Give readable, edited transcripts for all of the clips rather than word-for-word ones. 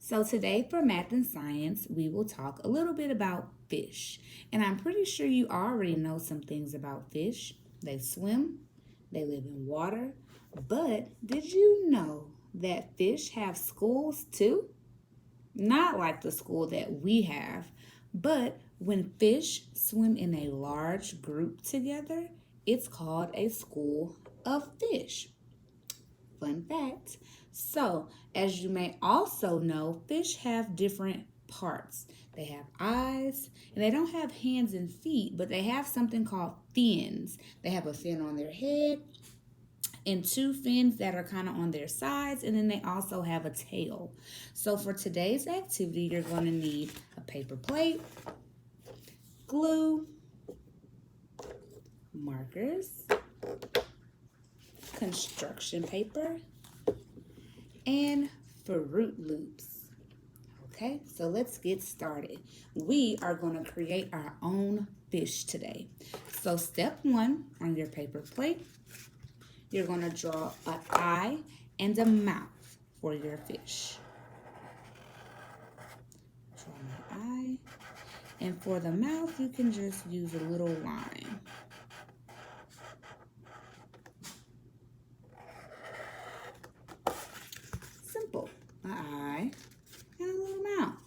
So today for math and science, we will talk a little bit about fish. And I'm pretty sure you already know some things about fish. They swim, they live in water. But did you know that fish have schools too? Not like the school that we have, but when fish swim in a large group together, it's called a school of fish. Fun fact. So, as you may also know, fish have different parts. They have eyes, and they don't have hands and feet, but they have something called fins. They have a fin on their head and two fins that are kind of on their sides, and then they also have a tail. So for today's activity, you're going to need a paper plate, glue, markers, construction paper, and Fruit Loops. Okay, so let's get started. We are going to create our own fish today. So step one on your paper plate, you're going to draw an eye and a mouth for your fish. Draw my eye. And for the mouth, you can just use a little line. Simple. An eye and a little mouth.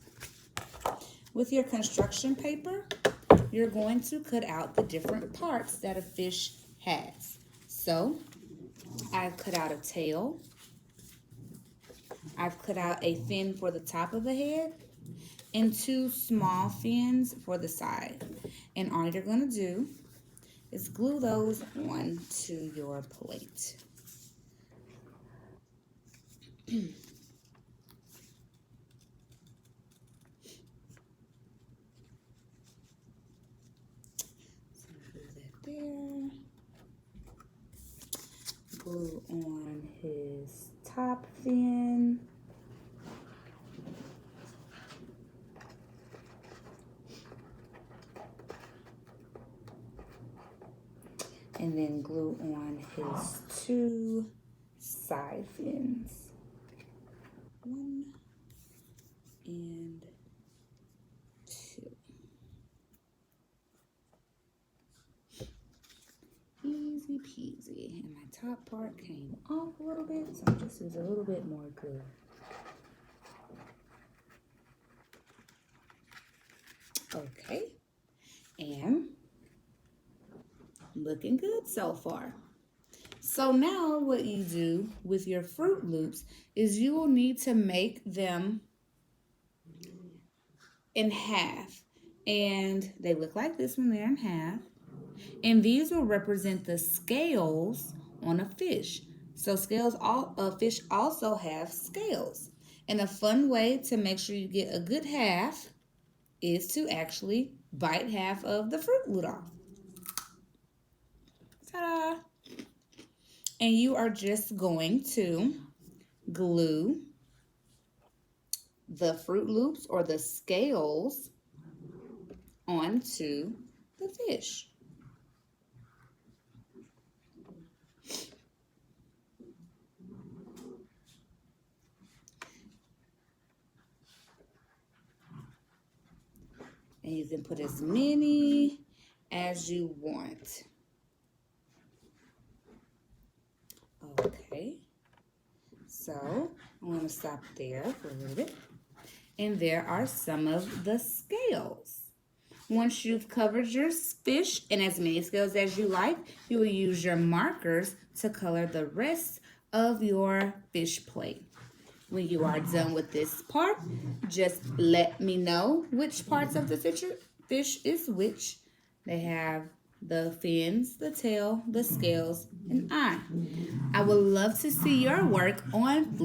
With your construction paper, you're going to cut out the different parts that a fish has. So, I've cut out a tail. I've cut out a fin for the top of the head and two small fins for the side. And all you're going to do is glue those onto your plate. There. Glue on his top fin. And then glue on his two side fins. 1 and 2. Easy peasy. And my top part came off a little bit, so I'm just use a little bit more glue. Okay. And looking good so far. So now what you do with your Fruit Loops is you will need to make them in half. And they look like this when they're in half. And these will represent the scales on a fish. So fish also have scales. And a fun way to make sure you get a good half is to actually bite half of the Fruit Loop off. Ta-da! And you are just going to glue the Fruit Loops or the scales onto the fish. And you can put as many as you want. Okay, so I'm going to stop there for a little bit. And there are some of the scales. Once you've covered your fish in as many scales as you like, you will use your markers to color the rest of your fish plate. When you are done with this part, just let me know which parts of the fish is which. They have the fins, the tail, the scales, and eye. I would love to see your work on Flip.